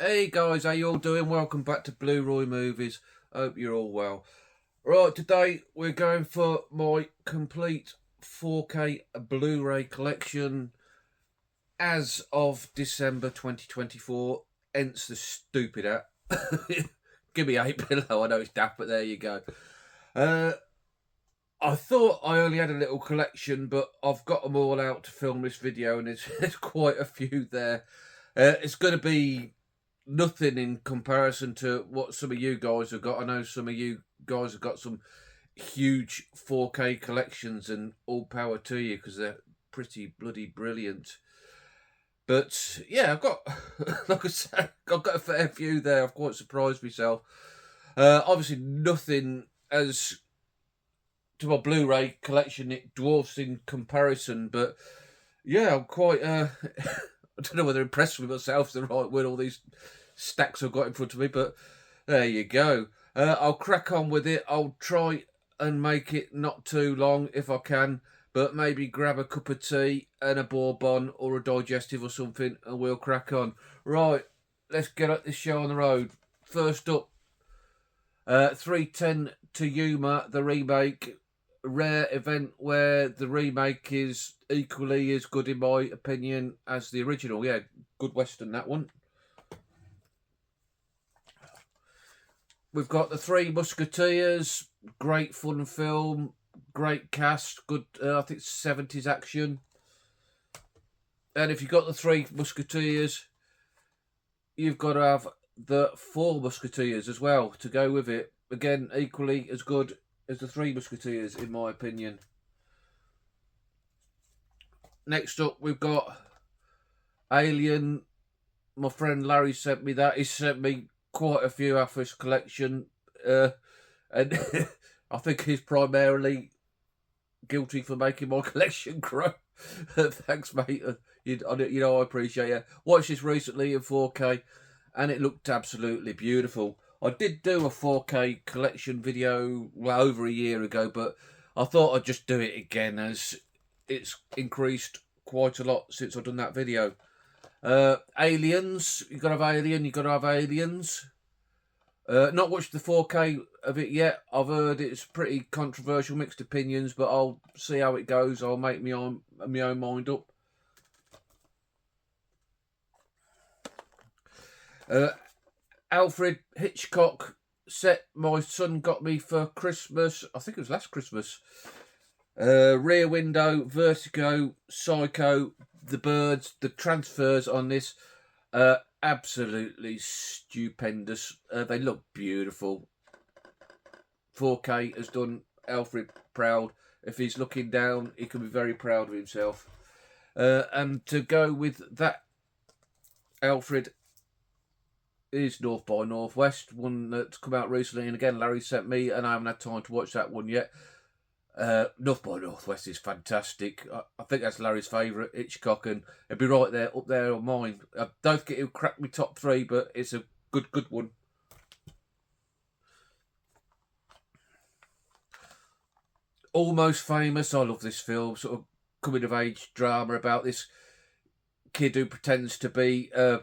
Hey guys, how you all doing? Welcome back to Blu-Roy Movies. Hope you're all well. Right, today we're going for my complete 4K Blu-ray collection as of December 2024. Hence the stupid app. Give me 8 pillow. I know it's daft, but there you go. Uh, I thought I only had a little collection, but I've got them all out to film this video, and there's quite a few there. It's going to be nothing in comparison to what some of you guys have got. I know some of you guys have got some huge 4K collections, and all power to you because they're pretty bloody brilliant. But yeah, I've got, like I said, I've got a fair few there. I've quite surprised myself. Obviously, nothing as to my Blu-ray collection it dwarfs in comparison. But yeah, I'm quite. I don't know whether impressed with myself is the right word. All these stacks I've got in front of me, but there you go. I'll crack on with it. I'll try and make it not too long if I can, but maybe grab a cup of tea and a bourbon or a digestive or something, and we'll crack on. Right, let's get this show on the road. First up, 310 to Yuma, the remake. Rare event where the remake is equally as good, in my opinion, as the original. Yeah, good Western, that one. We've got the Three Musketeers. Great fun film. Great cast. Good, I think, 70s action. And if you've got the Three Musketeers, you've got to have the Four Musketeers as well to go with it. Again, equally as good as the Three Musketeers, in my opinion. Next up, we've got Alien. My friend Larry sent me that. He sent me quite a few after his collection. And I think he's primarily guilty for making my collection grow. Thanks, mate. You know, I appreciate it. Watched this recently in 4K, and it looked absolutely beautiful. I did do a 4K collection video over a year ago, but I thought I'd just do it again as it's increased quite a lot since I've done that video. Aliens, you gotta have Alien, you gotta have Aliens. Not watched the 4K of it yet. I've heard it's pretty controversial, mixed opinions, but I'll see how it goes. I'll make my own mind up. Alfred Hitchcock set my son got me for Christmas. I think it was last Christmas. Rear Window, Vertigo, Psycho, The Birds, the transfers on this, absolutely stupendous. They look beautiful. 4K has done Alfred proud. If he's looking down, he can be very proud of himself. And to go with that, Alfred is North by Northwest, one that's come out recently. And again, Larry sent me, and I haven't had time to watch that one yet. North by Northwest is fantastic. I think that's Larry's favourite, Hitchcock, and it'd be right there, up there on mine. I don't think it'll crack me top three, but it's a good one. Almost Famous. I love this film. Sort of coming of age drama about this kid who pretends to be a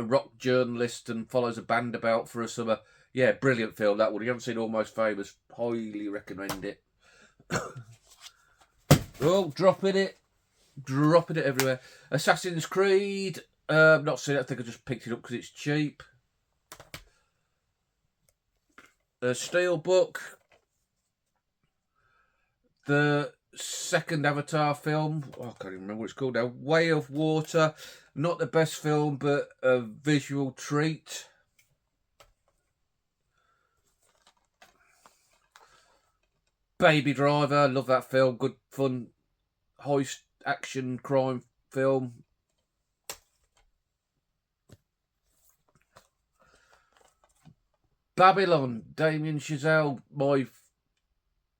rock journalist and follows a band about for a summer. Yeah, brilliant film that one. If you haven't seen Almost Famous, highly recommend it. Oh, dropping it everywhere. Assassin's Creed. Not seen it. I think I just picked it up because it's cheap. Steelbook. The second Avatar film. Oh, I can't even remember what it's called now. Way of Water. Not the best film, but a visual treat. Baby Driver, love that film. Good fun heist action crime film. Babylon, Damien Chazelle,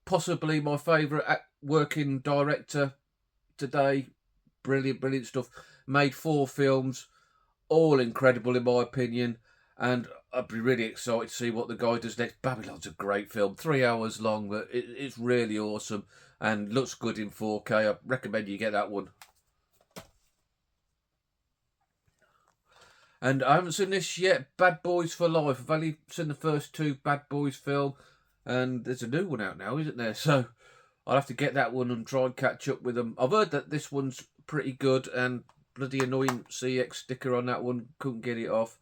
possibly my favourite working director today. Brilliant stuff. Made 4 films, all incredible in my opinion, and I'd be really excited to see what the guy does next. Babylon's a great film, 3 hours long, but it's really awesome and looks good in 4K. I recommend you get that one. And I haven't seen this yet, Bad Boys for Life. I've only seen the first two Bad Boys film, and there's a new one out now, isn't there? So I'll have to get that one and try and catch up with them. I've heard that this one's pretty good, and bloody annoying CX sticker on that one, couldn't get it off.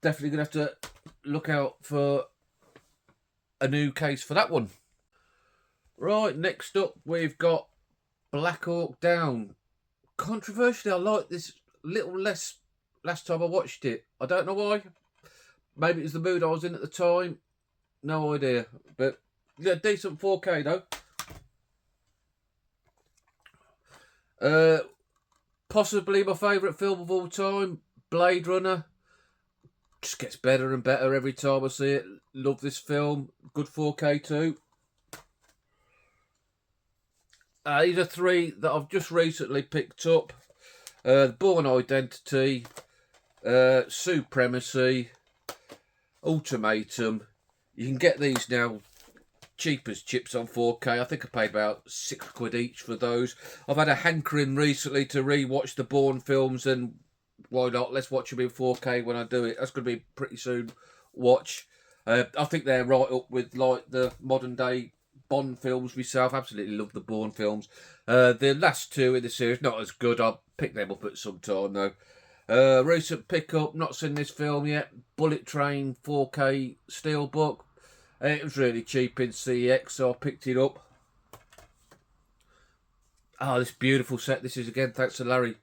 Definitely going to have to look out for a new case for that one. Right, next up we've got Black Hawk Down. Controversially, I like this little less last time I watched it. I don't know why. Maybe it was the mood I was in at the time. No idea. But yeah, decent 4K though. Possibly my favourite film of all time, Blade Runner. Just gets better and better every time I see it. Love this film. Good 4K too. These are three that I've just recently picked up. Born Identity, Supremacy, Ultimatum. You can get these now cheap as chips on 4K. I think I paid about £6 each for those. I've had a hankering recently to re-watch the Bourne films, and why not? Let's watch them in 4K when I do it. That's going to be pretty soon watch. I think they're right up with like the modern day Bond films myself. Absolutely love the Bourne films. The last two in the series, not as good. I'll pick them up at some time though. Recent pickup, not seen this film yet. Bullet Train 4K Steelbook. It was really cheap in CX, so I picked it up. Oh, this beautiful set this is again, thanks to Larry.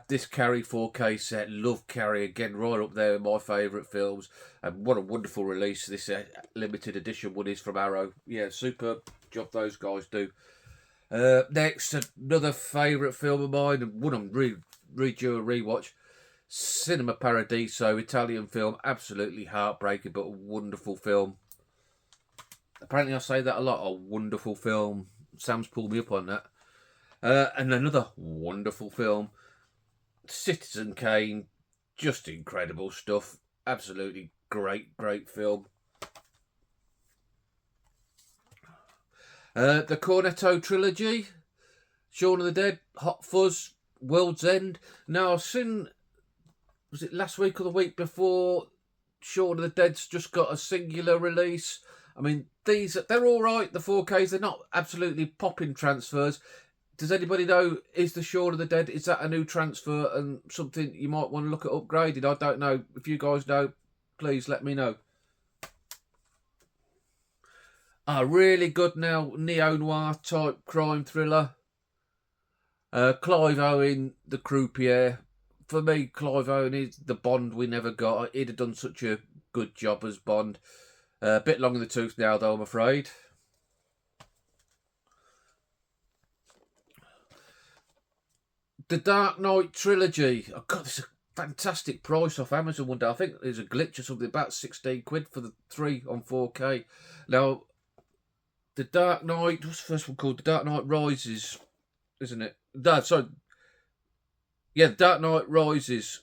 This Carrie 4K set, love Carrie, again right up there with my favourite films. And what a wonderful release this limited edition one is from Arrow. Yeah, superb job those guys do. Next, another favourite film of mine, and one I'm really due a rewatch. Cinema Paradiso, Italian film, absolutely heartbreaking but a wonderful film. Apparently I say that a lot, a wonderful film. Sam's pulled me up on that. And another wonderful film, Citizen Kane, just incredible stuff. Absolutely great film. The Cornetto trilogy, Shaun of the Dead, Hot Fuzz, World's End. Now I've seen, was it last week or the week before, Shaun of the Dead's just got a singular release. I mean, they're all right, the 4Ks. They're not absolutely popping transfers. Does anybody know, is the Shaun of the Dead, is that a new transfer and something you might want to look at upgrading? I don't know. If you guys know, please let me know. Really good now, neo-noir type crime thriller. Clive Owen, the croupier. For me, Clive Owen is the Bond we never got. He'd have done such a good job as Bond. A bit long in the tooth now, though, I'm afraid. The Dark Knight trilogy. I got this a fantastic price off Amazon one day. I think there's a glitch or something, about £16 for the 3 on 4K. Now, The Dark Knight, what's the first one called? The Dark Knight Rises, isn't it? No, sorry. Yeah, The Dark Knight Rises.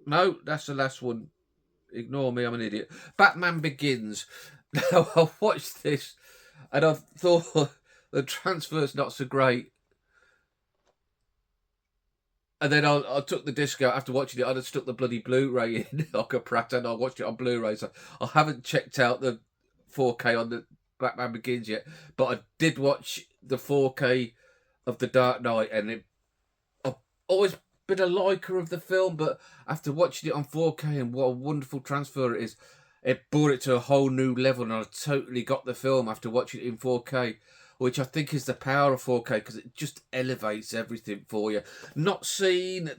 No, that's the last one. Ignore me, I'm an idiot. Batman Begins. Now, I watched this and I thought the transfer's not so great. And then I took the disc out after watching it. I'd have stuck the bloody Blu-ray in like a prat, and I watched it on Blu-ray. So I haven't checked out the 4K on the Batman Begins yet, but I did watch the 4K of The Dark Knight, and I've always been a liker of the film, but after watching it on 4K and what a wonderful transfer it is, it brought it to a whole new level, and I totally got the film after watching it in 4K, which I think is the power of 4K, because it just elevates everything for you. Not seen,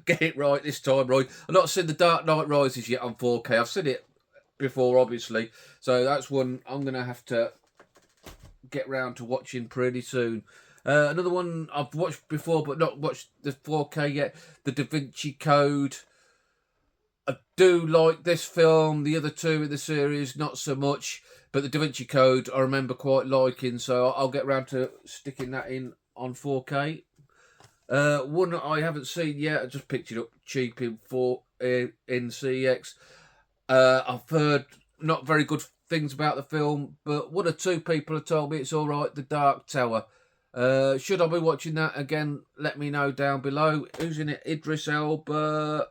get it right this time, Roy, I've not seen The Dark Knight Rises yet on 4K. I've seen it before, obviously, so that's one I'm going to have to get round to watching pretty soon. Another one I've watched before but not watched the 4K yet, The Da Vinci Code. I do like this film. The other two in the series, not so much. But the Da Vinci Code, I remember quite liking, so I'll get round to sticking that in on 4K. One I haven't seen yet, I just picked it up cheap in CX. I've heard not very good things about the film, but one or two people have told me it's all right. The Dark Tower. Should I be watching that again? Let me know down below. Who's in it? Idris Elba.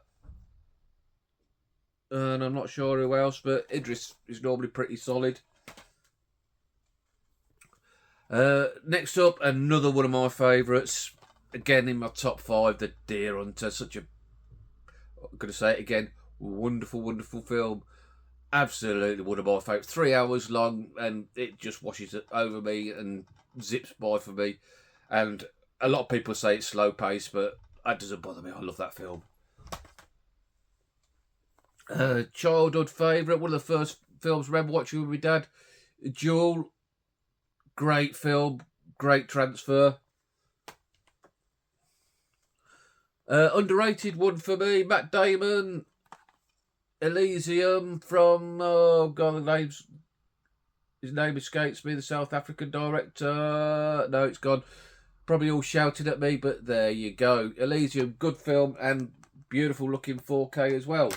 and I'm not sure who else, but Idris is normally pretty solid. Next up, another one of my favourites. Again, in my top 5, The Deer Hunter. I'm going to say it again, wonderful, wonderful film. Absolutely one of my favourites. 3 hours long, and it just washes it over me and zips by for me. And a lot of people say it's slow paced, but that doesn't bother me. I love that film. Childhood favourite, one of the first films I remember watching with my dad, Jewel. Great film, great transfer. Underrated one for me, Matt Damon, Elysium from, oh god, his name escapes me, the South African director. No, it's gone. Probably all shouting at me, but there you go. Elysium, good film and beautiful looking 4K as well.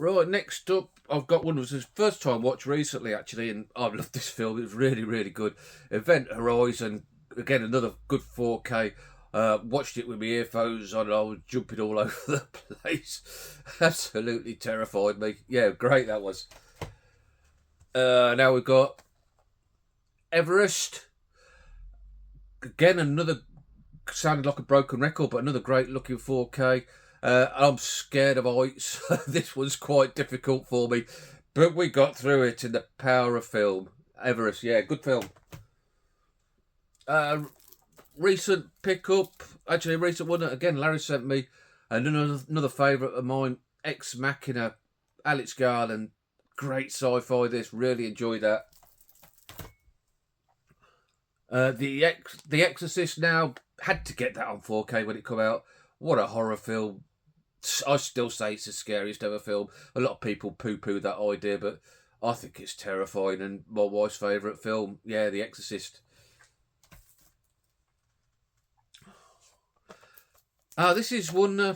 Right, next up, I've got one that was his first time watch recently, actually, and I loved this film. It was really, really good. Event Horizon, again, another good 4K. Watched it with my earphones on, and I was jumping all over the place. Absolutely terrified me. Yeah, great that was. Now we've got Everest. Again, another, sounded like a broken record, but another great looking 4K. I'm scared of heights. This was quite difficult for me, but we got through it in the power of film. Everest, yeah, good film. Recent pickup, actually a recent one that again Larry sent me, and another favourite of mine, Ex Machina, Alex Garland. Great sci-fi. This, really enjoyed that. The Exorcist, now had to get that on 4K when it come out. What a horror film. I still say it's the scariest ever film. A lot of people poo-poo that idea, but I think it's terrifying, and my wife's favourite film. Yeah, The Exorcist. This is one. I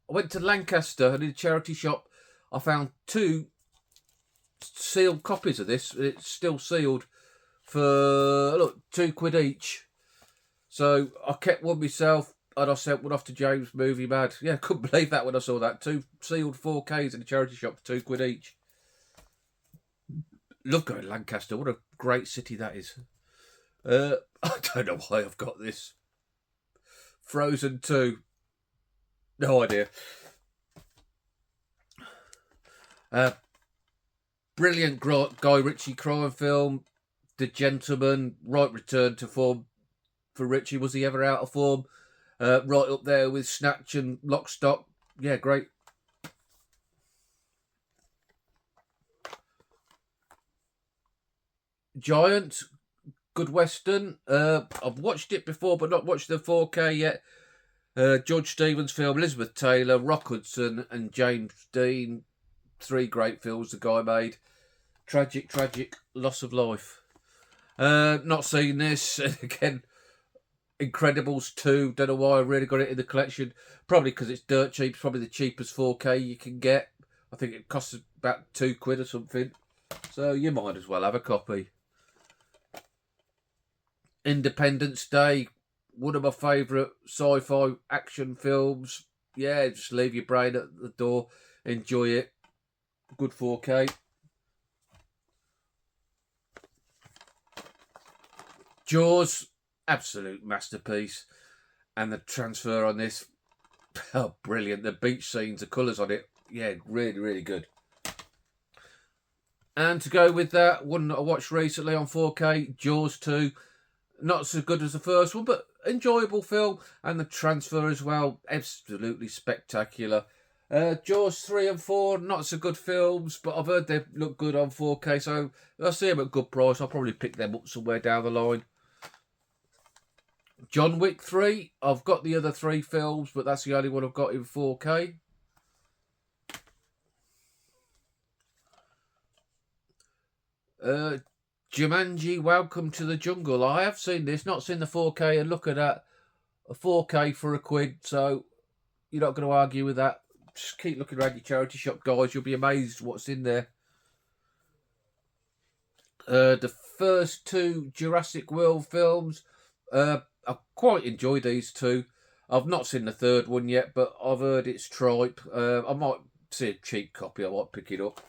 went to Lancaster and in a charity shop, I found 2 sealed copies of this. It's still sealed for, look, £2 each. So I kept one myself, and I sent one off to James Movie Mad. Yeah, couldn't believe that when I saw that. 2 sealed 4Ks in a charity shop for £2 each. Love going to Lancaster. What a great city that is. I don't know why I've got this. Frozen 2. No idea. Brilliant Guy Ritchie crime film. The Gentleman. Right return to form for Ritchie. Was he ever out of form? Right up there with Snatch and Lock, Stock. Yeah, great. Giant. Good Western. I've watched it before, but not watched the 4K yet. George Stevens film, Elizabeth Taylor, Rock Hudson and James Dean. 3 great films the guy made. Tragic, tragic loss of life. Not seen this. Again, Incredibles 2. Don't know why I really got it in the collection. Probably because it's dirt cheap. It's probably the cheapest 4K you can get. I think it costs about £2 or something. So you might as well have a copy. Independence Day. One of my favourite sci-fi action films. Yeah, just leave your brain at the door. Enjoy it. Good 4K. Jaws, absolute masterpiece. And the transfer on this, oh, brilliant. The beach scenes, the colours on it, yeah, really, really good. And to go with that, one that I watched recently on 4K, Jaws 2. Not so good as the first one, but enjoyable film. And the transfer as well, absolutely spectacular. Jaws 3 and 4, not so good films, but I've heard they look good on 4K, so I'll see them at a good price. I'll probably pick them up somewhere down the line. John Wick 3, I've got the other 3 films, but that's the only one I've got in 4K. Jumanji, Welcome to the Jungle. I have seen this, not seen the 4K, and look at that. A 4K for £1, so you're not going to argue with that. Just keep looking around your charity shop, guys. You'll be amazed what's in there. The first 2 Jurassic World films, I quite enjoy these 2. I've not seen the third one yet, but I've heard it's tripe. I might see a cheap copy. I might pick it up.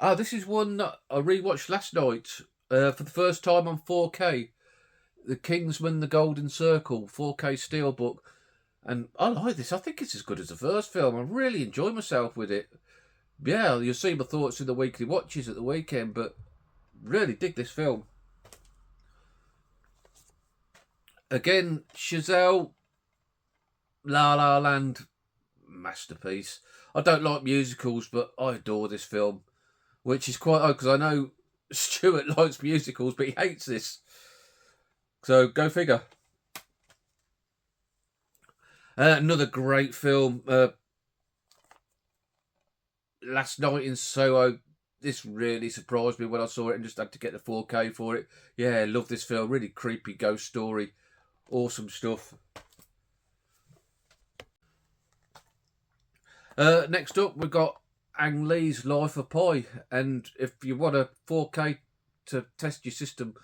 Ah, this is one that I rewatched last night for the first time on 4K. The Kingsman: The Golden Circle 4K Steelbook, and I like this. I think it's as good as the first film. I really enjoy myself with it. Yeah, you'll see my thoughts in the weekly watches at the weekend, but really dig this film. Again, Chazelle, La La Land, masterpiece. I don't like musicals, but I adore this film, which is quite odd because I know Stuart likes musicals, but he hates this. So go figure. Another great film. Last Night in Soho. This really surprised me when I saw it and just had to get the 4K for it. Yeah, love this film. Really creepy ghost story. Awesome stuff. Next up, we've got Ang Lee's Life of Pi. And if you want a 4K to test your system,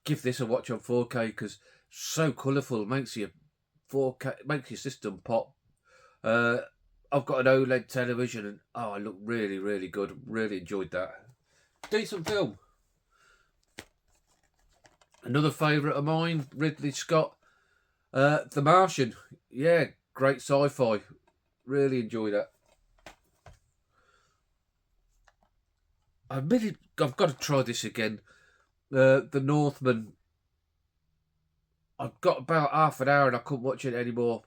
give this a watch on 4K because so colourful. Makes your 4K, makes your system pop. I've got an OLED television and I look really, really good. Really enjoyed that. Decent film. Another favourite of mine, Ridley Scott, The Martian. Yeah, great sci-fi. Really enjoyed that. I've got to try this again. The Northman. I've got about half an hour and I couldn't watch it anymore.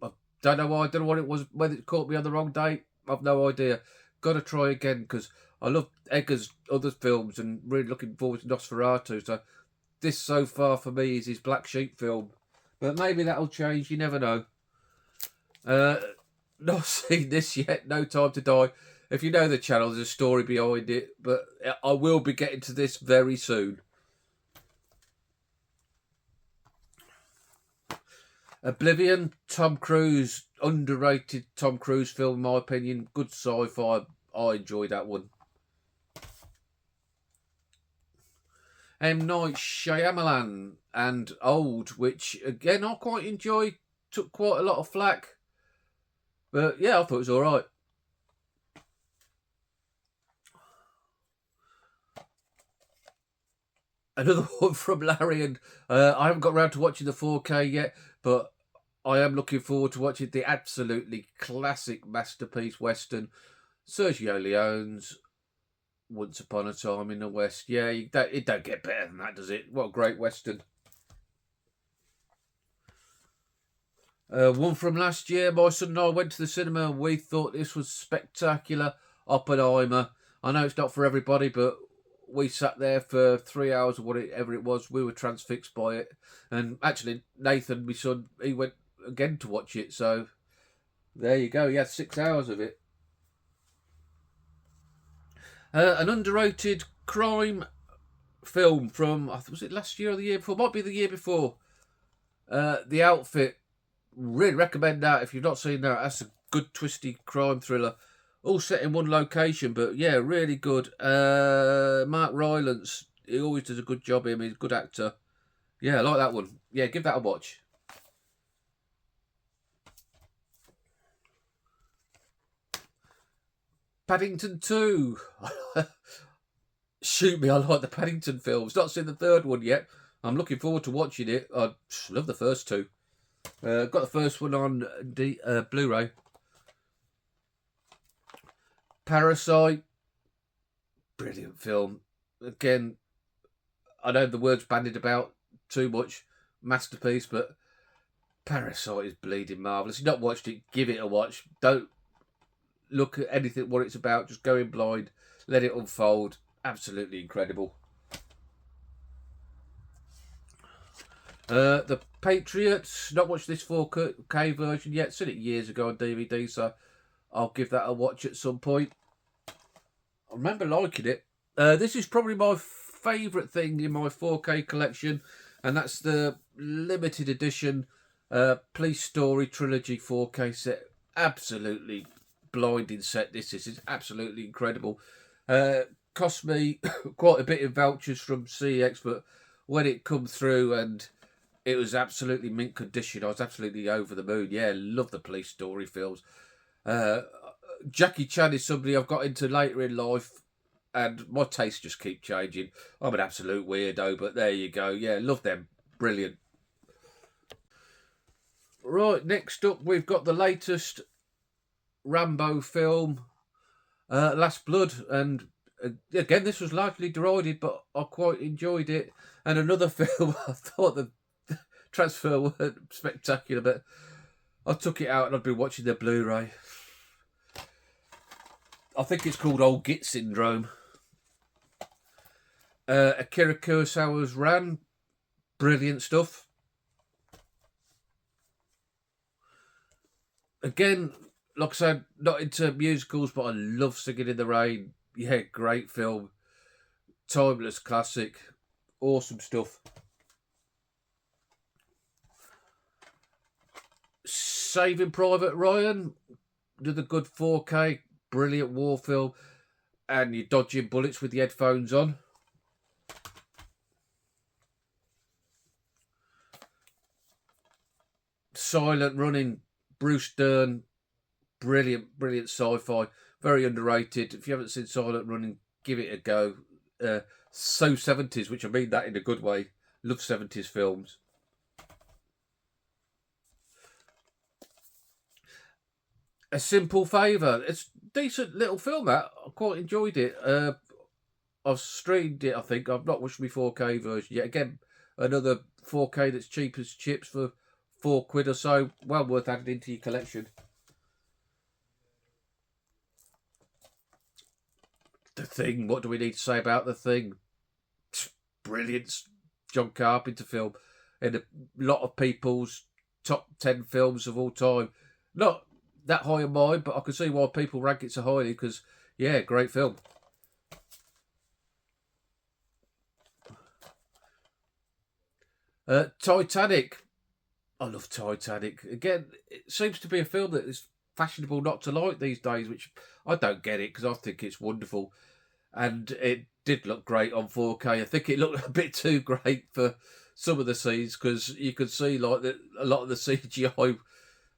I don't know why. I don't know what it was. Whether it caught me on the wrong day. I've no idea. Got to try again because I love Eggers' other films and really looking forward to Nosferatu. So this so far for me is his Black Sheep film. But maybe that'll change. You never know. Not seen this yet. No Time to Die. If you know the channel, there's a story behind it. But I will be getting to this very soon. Oblivion, Tom Cruise, underrated Tom Cruise film in my opinion. Good sci-fi. I enjoyed that one. M. Night Shyamalan and Old, which again I quite enjoyed. Took quite a lot of flack. But yeah, I thought it was alright. Another one from Larry, and I haven't got around to watching the 4K yet, but I am looking forward to watching the absolutely classic masterpiece Western, Sergio Leone's Once Upon a Time in the West. Yeah, it don't get better than that, does it? What a great Western. One from last year, my son and I went to the cinema and we thought this was spectacular. Oppenheimer. I know it's not for everybody, but we sat there for 3 hours or whatever it was. We were transfixed by it. And actually, Nathan, my son, he went again to watch it. So there you go. He had 6 hours of it. An underrated crime film from, was it last year or the year before? Might be the year before. The Outfit. Really recommend that if you've not seen that. That's a good twisty crime thriller. All set in one location, but yeah, really good. Mark Rylance, he always does a good job here. He's a good actor. Yeah, I like that one. Yeah, give that a watch. Paddington 2. Shoot me, I like the Paddington films. Not seen the third one yet. I'm looking forward to watching it. I love the first two. Got the first one on Blu-ray. Parasite. Brilliant film. Again, I know the word's bandied about too much. Masterpiece, but Parasite is bleeding marvellous. If you've not watched it, give it a watch. Don't look at anything what it's about. Just go in blind. Let it unfold. Absolutely incredible. The Patriots. Not watched this 4K version yet. Seen it years ago on DVD, so I'll give that a watch at some point. I remember liking it. This is probably my favourite thing in my 4K collection, and that's the limited edition Police Story Trilogy 4K set. Absolutely blinding set this is. It's absolutely incredible. Cost me quite a bit in vouchers from CX, but when it come through and it was absolutely mint condition, I was absolutely over the moon. Yeah, love the police story films. Jackie Chan is somebody I've got into later in life, and my tastes just keep changing. I'm an absolute weirdo, but there you go. Yeah, love them. Brilliant. Right, next up, we've got the latest Rambo film, Last Blood, and again, this was largely derided, but I quite enjoyed it. And another film, I thought the transfer weren't spectacular, but I took it out and I've been watching the Blu-Ray. I think it's called Old Git Syndrome. Akira Kurosawa's Ran, brilliant stuff. Again, like I said, not into musicals, but I love Singing in the Rain. Yeah, great film. Timeless classic. Awesome stuff. Saving Private Ryan, another good 4K, brilliant war film. And you're dodging bullets with the headphones on. Silent Running, Bruce Dern, brilliant sci-fi, very underrated. If you haven't seen Silent Running, give it a go. So 70s, which I mean that in a good way. Love 70s films. A Simple Favour. It's a decent little film, that. I quite enjoyed it. I've streamed it, I think. I've not watched my 4K version yet. Again, another 4K that's cheap as chips for £4 or so. Well worth adding into your collection. The Thing. What do we need to say about The Thing? Brilliant John Carpenter film. And a lot of people's top 10 films of all time. Not that high in mine, but I can see why people rank it so highly because, yeah, great film. Titanic. I love Titanic. Again, it seems to be a film that is fashionable not to like these days, which I don't get it because I think it's wonderful. And it did look great on 4K. I think it looked a bit too great for some of the scenes because you could see like that a lot of the CGI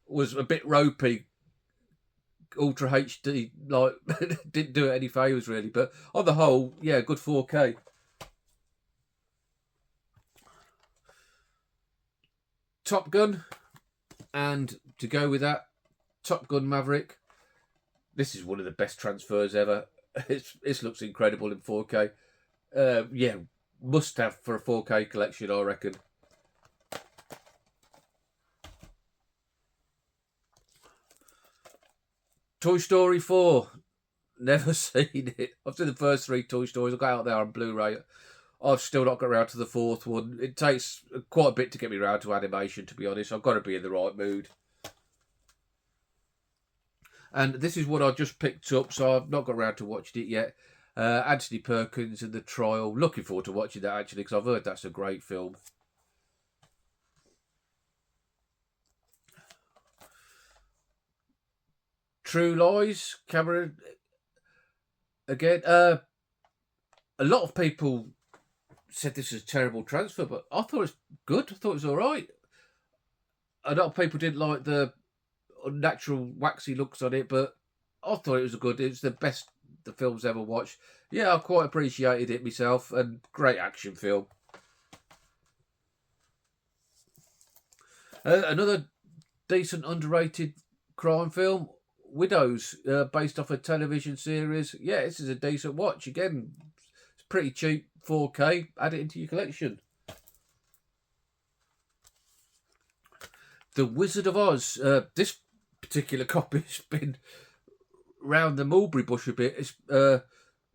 was a bit ropey. Ultra HD, like, didn't do it any favours really, but on the whole, yeah, good 4K. Top Gun, and to go with that, Top Gun Maverick. This is one of the best transfers ever. It looks incredible in 4K. Yeah, must have for a 4K collection, I reckon. Toy Story 4. Never seen it. I've seen the first 3 Toy Stories. I got out there on Blu-ray. I've still not got around to the 4th one. It takes quite a bit to get me around to animation, to be honest. I've got to be in the right mood. And this is what I just picked up, so I've not got around to watching it yet. Anthony Perkins and The Trial. Looking forward to watching that, actually, because I've heard that's a great film. True Lies, Cameron. Again, a lot of people said this is a terrible transfer, but I thought it was good. I thought it was all right. A lot of people didn't like the unnatural waxy looks on it, but I thought it was good. It was the best the film's ever watched. Yeah, I quite appreciated it myself, and great action film. Another decent underrated crime film, Widows, based off a television series. Yeah, this is a decent watch. Again, it's pretty cheap, 4K. Add it into your collection. The Wizard of Oz. This particular copy's been round the mulberry bush a bit. It's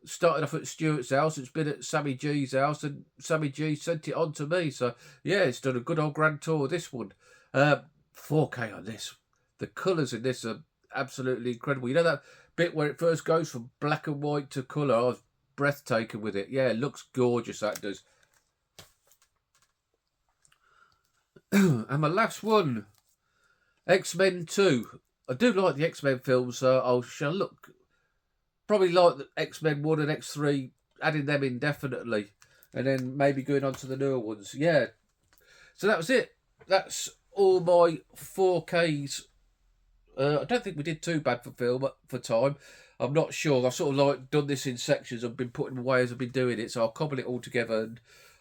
started off at Stuart's house. It's been at Sammy G's house, and Sammy G sent it on to me. So yeah, it's done a good old grand tour. This one, 4K on this. The colours in this are absolutely incredible. You know that bit where it first goes from black and white to colour? I was breathtaking with it. Yeah, it looks gorgeous, that does. And my last one, X-Men 2. I do like the X-Men films, so I shall look. Probably like the X-Men 1 and X3, adding them indefinitely. and then maybe going on to the newer ones. Yeah. So that was it. That's all my 4Ks. I don't think we did too bad for film for time. I'm not sure. I've sort of like done this in sections. I've been putting them away as I've been doing it, so I'll cobble it all together, and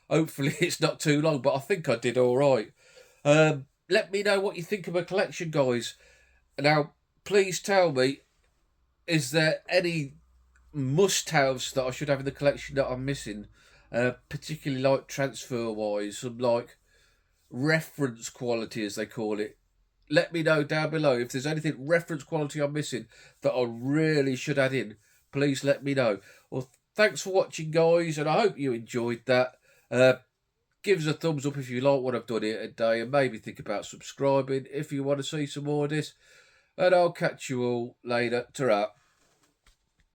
hopefully it's not too long. But I think I did all right. Let me know what you think of my collection, guys. Now, please tell me, is there any must-haves that I should have in the collection that I'm missing? Particularly like transfer-wise, some like reference quality, as they call it. Let me know down below if there's anything reference quality I'm missing that I really should add in. Please let me know. Well, thanks for watching, guys, and I hope you enjoyed that. Give us a thumbs up if you like what I've done here today, and maybe think about subscribing if you want to see some more of this. And I'll catch you all later. Ta-ra.